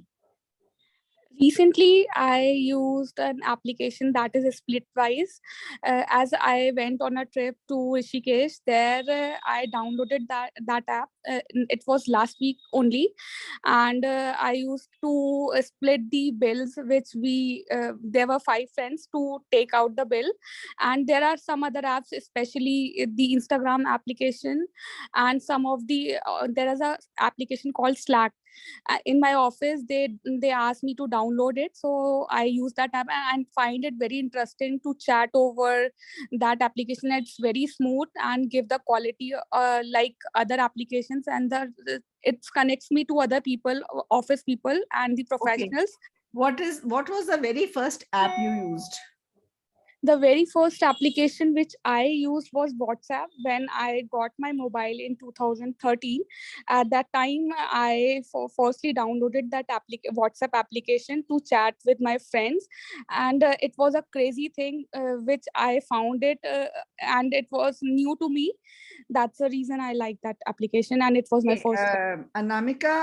Recently, I used an application that is Splitwise. As I went on a trip to Rishikesh, there I downloaded that app. It was last week only, and I used to split the bills, which we there were 5 friends to take out the bill, and there are some other apps, especially the Instagram application, and some of the there is a application called Slack. In my office they asked me to download it, so I use that app and find it very interesting to chat over that application. It's very smooth and give the quality like other applications, and it connects me to other people, office people and the Okay. professionals. What was the very first app you used? The very first application which I used was WhatsApp when I got my mobile in 2013. At that time, I firstly downloaded that WhatsApp application to chat with my friends, and it was a crazy thing which I found it, and it was new to me. That's the reason I like that application, and it was my first. Anamika,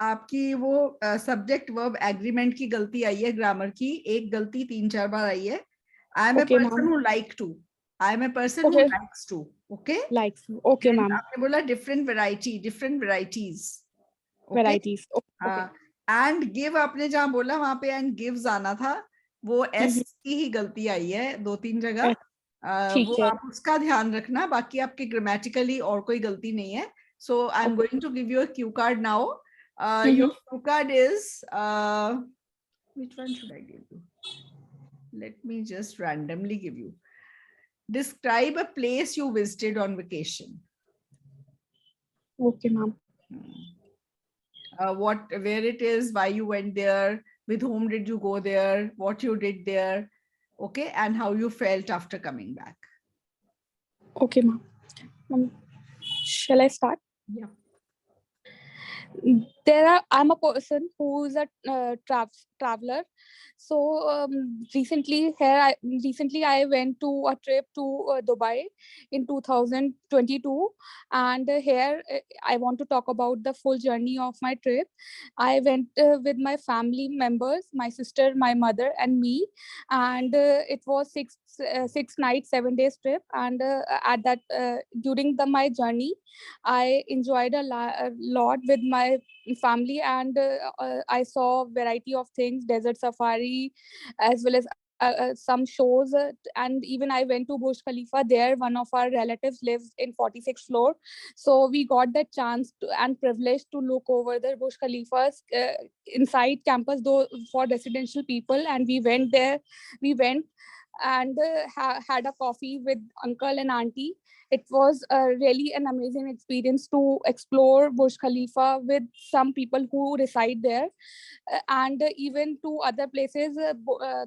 आपकी वो subject verb agreement की गलती आई है, grammar की एक गलती 3-4 बार आई है. I am a Okay, person ma'am. who like to. I am a person who Okay. likes to. Okay. Likes. Okay, Then ma'am. आपने बोला different varieties. Okay. Varieties. Okay. And give आपने जहाँ बोला वहाँ पे and gives आना था, वो S की ही गलती आई है 2-3 जगह. वो आप उसका ध्यान रखना, बाकी आपके ग्रामेटिकली और कोई गलती नहीं है. So I'm going to give you a cue card now. Your cue card is which one should I give you? Let me just randomly give you. Describe a place you visited on vacation. Okay, ma'am. Where it is, why you went there, with whom did you go there, what you did there, okay, and how you felt after coming back. Okay, ma'am. Shall I start? Yeah. I'm a person who is a traveler. So recently I went to a trip to Dubai in 2022, and here I want to talk about the full journey of my trip. I went with my family members, my sister, my mother, and me, and it was 6 nights, 7 days trip. And at that during my journey, I enjoyed a lot with my family, and I saw variety of things, desert safari as well as some shows, and even I went to Burj Khalifa. There, one of our relatives lives in 46th floor, so we got the chance and privilege to look over the Burj Khalifa's inside campus, though for residential people, and we went there. We went and had a coffee with uncle and auntie. It was really an amazing experience to explore Burj Khalifa with some people who reside there, and even to other places,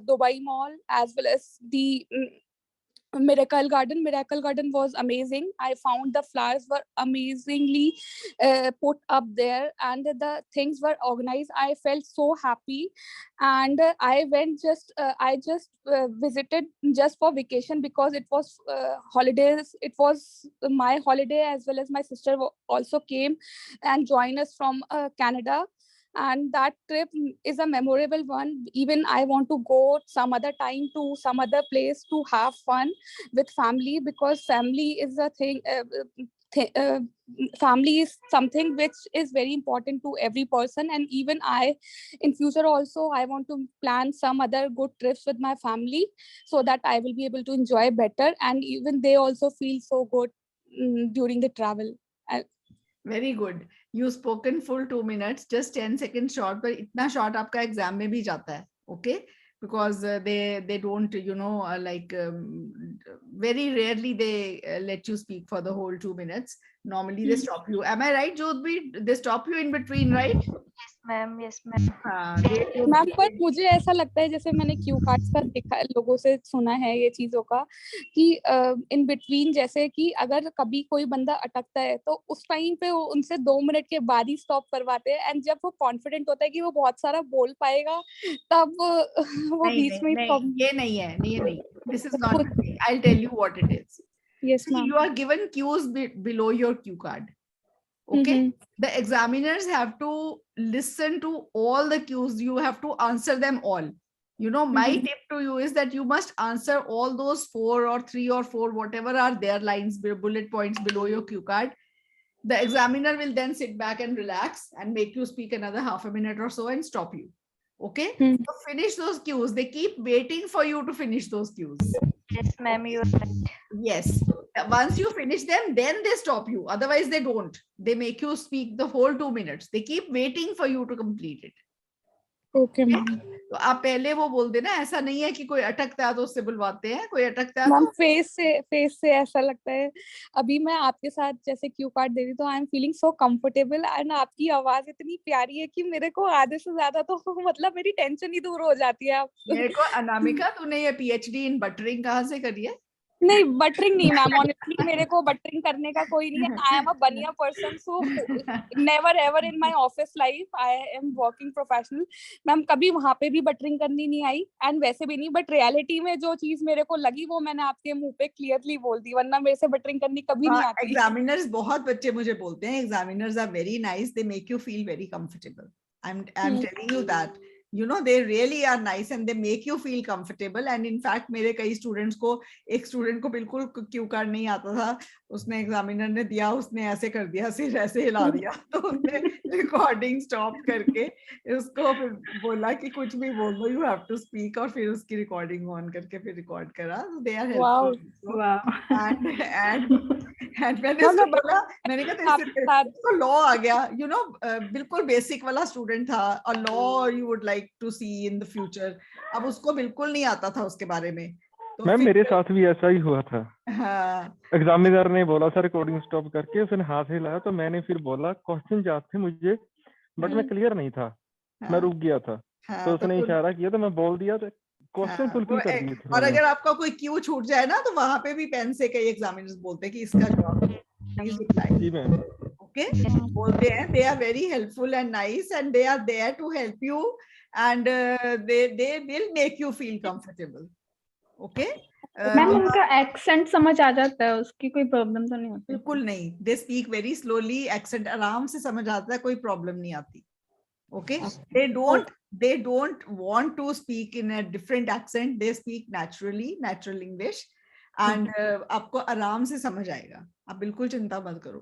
Dubai Mall, as well as the Miracle Garden. Miracle Garden was amazing. I found the flowers were amazingly put up there, and the things were organized. I felt so happy, and I just visited just for vacation, because it was holidays. It was my holiday, as well as my sister also came and joined us from Canada. And that trip is a memorable one. Even I want to go some other time to some other place to have fun with family, because family is a thing. Family is something which is very important to every person, and even I, in future also, I want to plan some other good trips with my family, so that I will be able to enjoy better, and even they also feel so good during the travel. Very good. You spoken full 2 minutes, just 10 seconds short, but इतना short आपका exam में भी जाता है, okay? Because they don't, very rarely they let you speak for the whole 2 minutes. Normally they stop you. Am I right, Jodhbir? They stop you in between, right? Yes ma'am. हाँ, ma'am, पर मुझे ऐसा लगता है, जैसे मैंने cue cards का देखा, लोगों से सुना है ये चीजों का, कि इन बिटवीन, जैसे कि अगर कभी कोई बंदा अटकता है तो उस टाइम पे वो उनसे 2 मिनट के बाद ही स्टॉप करवाते हैं, एंड जब वो कॉन्फिडेंट होता है कि वो बहुत सारा बोल पाएगा, तब वो बीच में ये नहीं है, नहीं. This is not the thing. I'll tell you what it is. Yes ma'am. You are given cues below your cue card. Okay, the examiners have to listen to all the cues. You have to answer them all. My tip to you is that you must answer all those 4 or 3 or 4, whatever are their lines, bullet points below your cue card. The examiner will then sit back and relax and make you speak another half a minute or so and stop you. Okay, so finish those cues. They keep waiting for you to finish those cues. Yes ma'am, you are right. Yes. Once you finish them, then they stop you. Otherwise, they don't. They make you speak the whole 2 minutes. They keep waiting for you to complete it. Okay ma'am. तो आप पहले वो बोल देना, ऐसा नहीं है कि कोई अटकता है तो उससे बुलवाते हैं, कोई अटकता है मैम, तो फेस से ऐसा लगता है। अभी मैं आपके साथ जैसे क्यू कार्ड दे रही, तो I am feeling so comfortable, and आपकी आवाज इतनी प्यारी है कि मेरे को आधे से ज्यादा तो मतलब मेरी टेंशन ही दूर हो जाती है। आप मेरे को, अनामिका, तूने ये पीएचडी इन बटरिंग कहाँ से करी है? नहीं, बटरिंग नहीं मैम, ऑनेस्टली मेरे को बटरिंग करने का कोई नहीं है। आई एम अ बनिया person, so never ever in my office life I am working professional. Ma'am, कभी वहां पे भी बटरिंग करनी नहीं आई, एंड वैसे भी नहीं, बट रियलिटी में जो चीज मेरे को लगी वो मैंने आपके मुंह पे क्लियरली बोल दी, वरना मेरे से बटरिंग करनी कभी नहीं आती। एग्जामिनर्स, बहुत बच्चे मुझे बोलते हैं, examiners are very nice, they make you feel very comfortable. I am telling you that, they really are nice and they make you feel comfortable. And in fact, मेरे कई स्टूडेंट्स को, एक स्टूडेंट को बिल्कुल क्यू कार्ड नहीं आता था, उसने एग्जामिनर ने दिया, उसने ऐसे कर दिया, सिर ऐसे हिला दिया, तो उसने रिकॉर्डिंग स्टॉप करके उसको फिर बोला कि कुछ भी बोल दो, यू हैव टू स्पीक, और फिर उसकी रिकॉर्डिंग ऑन करके फिर रिकॉर्ड करा। They are helpful. एंड मैंने उसको बोला, मैंने कहा इसको लॉ आ गया, बिल्कुल बेसिक वाला स्टूडेंट था, a law you would like to see in the future. अब उसको बिल्कुल नहीं आता था उसके बारे में। तो मैम, मेरे साथ भी ऐसा ही हुआ था। हाँ, एग्जामिनर ने बोला था रिकॉर्डिंग स्टॉप करके, उसने हाथ हिलाया, तो मैंने फिर बोला, क्वेश्चन याद थे मुझे बट मैं क्लियर नहीं था, मैं रुक गया था, तो उसने इशारा किया तो मैं बोल दिया, तो क्वेश्चन फुलफिल कर दिए थे। और अगर आपका कोई क्यू छूट जाए ना, तो वहां पे भी पेन से कई एग्जामिनर्स बोलते हैं कि इसका जवाब प्लीज रिप्लाई। जी मैम। ओके, बोलते हैं, they are very helpful and nice and they are there to help you and they will make you feel comfortable. Okay ma'am, उनका एक्सेंट समझ आ जाता है, उसकी कोई प्रॉब्लम तो नहीं होती? बिल्कुल नहीं, they speak very slowly, accent आराम से समझ आता है, कोई प्रॉब्लम नहीं आती। Okay, they don't want to speak in a different accent, they speak natural English, and आपको आराम से समझ आएगा, आप बिल्कुल चिंता मत करो।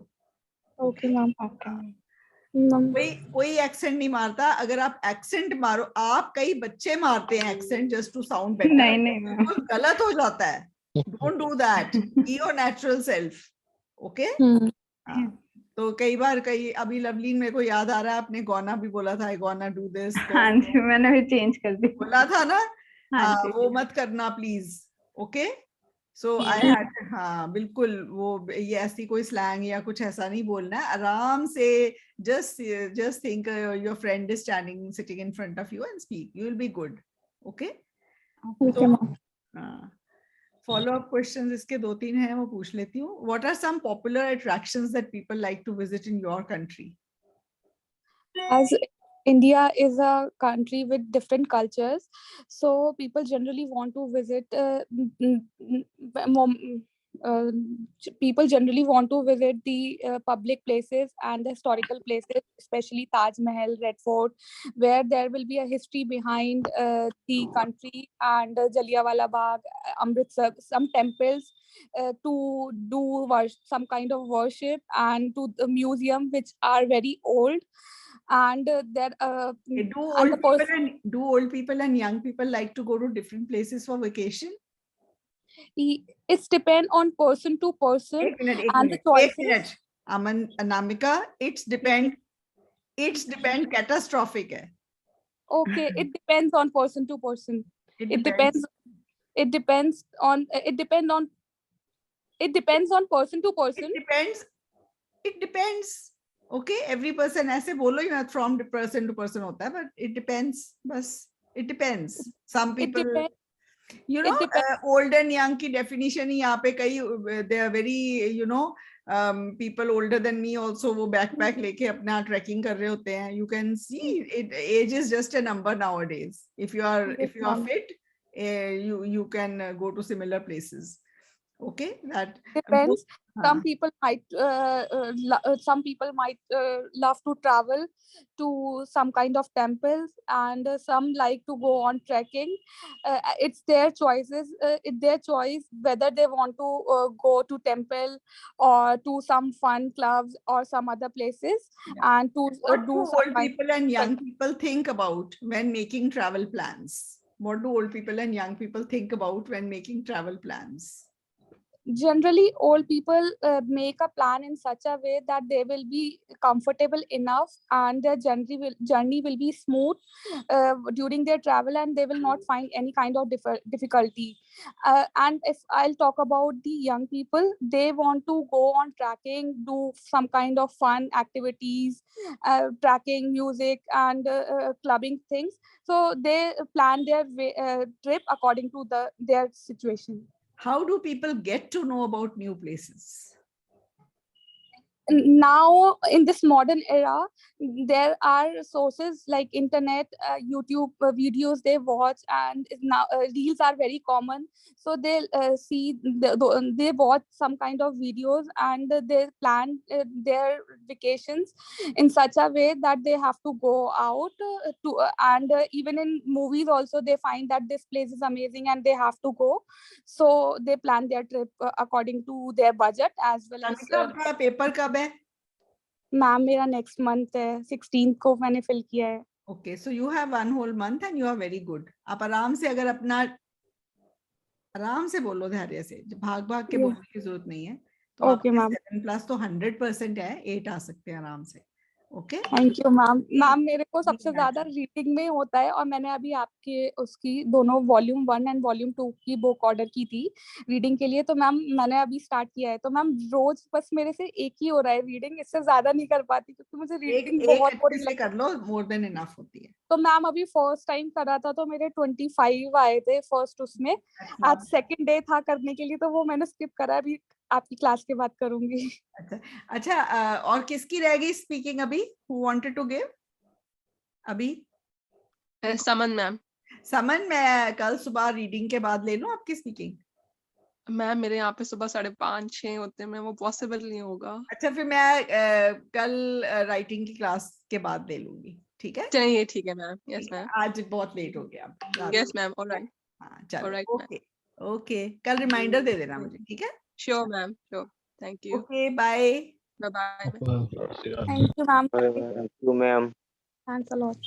Okay ma'am. कोई एक्सेंट नहीं मारता. अगर आप एक्सेंट मारो, आप कई बच्चे मारते हैं accent just to sound better. नहीं नहीं मैम. बिल्कुल गलत हो जाता है. Don't do that. Be your natural self. Okay. तो कई बार अभी लवलीन मेरे को याद आ रहा है, आपने गौना भी बोला था, आई गोना डू दिस. हाँ जी, मैंने भी चेंज कर दिया. बोला था ना. हाँ जी. वो मत करना please. Okay. So I had, हाँ बिल्कुल, वो ये ऐसी कोई स्लैंग या कुछ ऐसा नहीं बोलना है. आराम से just think your friend is standing sitting in front of you and speak. You will be good. Okay. Follow up questions इसके 2-3 हैं, वो पूछ लेती हूँ. What are some popular attractions that people like to visit in your country? As India is a country with different cultures, so people generally want to visit people generally want to visit the public places and the historical places, especially Taj Mahal, Red Fort, where there will be a history behind the country, and Jallianwala Bagh, Amritsar, some temples to do some kind of worship, and to the museum which are very old. And do old people and young people like to go to different places for vacation? It's depend on person to person. Ek minute. The choices. Anamika, it's depend catastrophic hai. Okay, it depends on person to person. It depends on person to person. It depends. Okay, every person, ऐसे बोलो ही मत, from person to person होता है, but it depends. बस it depends. Some people, you know, old and young की definition ही यहाँ पे कई, they are very, you know, people older than me also वो backpack लेके अपना trekking कर रहे होते हैं. You can see it, age is just a number nowadays. If you are fit, you can go to similar places. Okay, that depends. Some people might love to travel to some kind of temples, and some like to go on trekking. It's their choices. It's their choice whether they want to go to temple or to some fun clubs or some other places. Yeah. And to what do do old people and young people think about when making travel plans? What do old people and young people think about when making travel plans? Generally, old people make a plan in such a way that they will be comfortable enough, and their journey will be smooth during their travel, and they will not find any kind of difficulty. And if I'll talk about the young people, they want to go on trekking, do some kind of fun activities, tracking, music, and clubbing things. So they plan their trip according to their situation. How do people get to know about new places? Now, in this modern era, there are sources like internet, YouTube videos they watch, and now reels are very common. So they see, they watch some kind of videos, and they plan their vacations in such a way that they have to go out and even in movies also they find that this place is amazing and they have to go. So they plan their trip according to their budget as well as. आपका paper कब है? Ma'am मेरा next month है, 16 को मैंने fill किया है. Okay, so you have 1 whole month and you are very good. आप आराम से, अगर अपना आराम से बोलो, धैर्य से, भाग भाग के बोलने की जरूरत नहीं है. तो ओके मैम. 7+ तो 100% है, 8 आ सकते हैं आराम से. Okay, thank you ma'am. Ma'am मेरे को सबसे ज्यादा रीडिंग में होता है, और मैंने अभी आपके उसकी दोनों वॉल्यूम 1 एंड वॉल्यूम 2 की बुक ऑर्डर की थी रीडिंग के लिए. तो मैम मैंने अभी स्टार्ट किया है, तो मैम रोज बस मेरे से एक ही हो रहा है रीडिंग, इससे ज्यादा नहीं कर पाती क्योंकि मुझे रीडिंग बहुत बोरिंग लगती है. कर लो, मोर देन इनफ होती है. तो मैम अभी फर्स्ट टाइम करा था तो मेरे 25 आए थे फर्स्ट उसमें. आज सेकंड डे था करने के लिए, तो वो मैंने स्किप करा. अभी आपकी क्लास के बाद करूंगी. अच्छा, और किसकी रह गई स्पीकिंग अभी? हु वांटेड टू गिव अभी? समन मैम. समन, मैं कल सुबह रीडिंग के बाद ले लूं आपकी स्पीकिंग? मैम मेरे यहाँ पे सुबह 5:30-6 होते हैं, वो पॉसिबल नहीं होगा. अच्छा, फिर मैं कल राइटिंग की क्लास के बाद ले लूंगी. ठीक है, चलिए ठीक है मैम. Yes ma'am. आज बहुत लेट हो गया. Yes ma'am. ऑलराइट. हाँ चलो, ओके ओके. कल रिमाइंडर दे देना मुझे. ठीक है? Sure ma'am, sure. Thank you. Okay, bye bye bye. Thank you, ma'am. Thank you, ma'am. Thanks a lot.